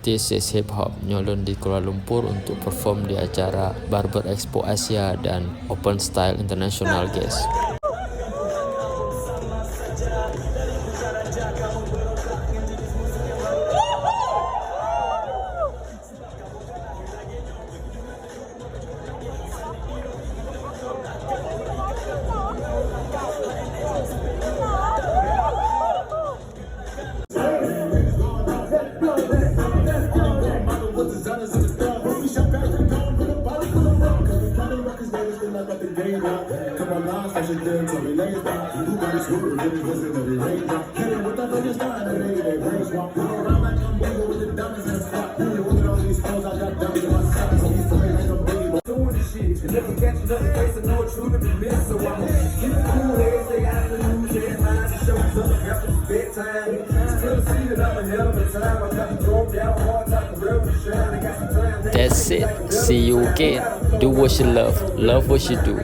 This is Hip Hop nyolon di Kuala Lumpur untuk perform di acara Barber Expo Asia dan Open Style International Guest. That's it. See you again. Do what you love. Love what you do.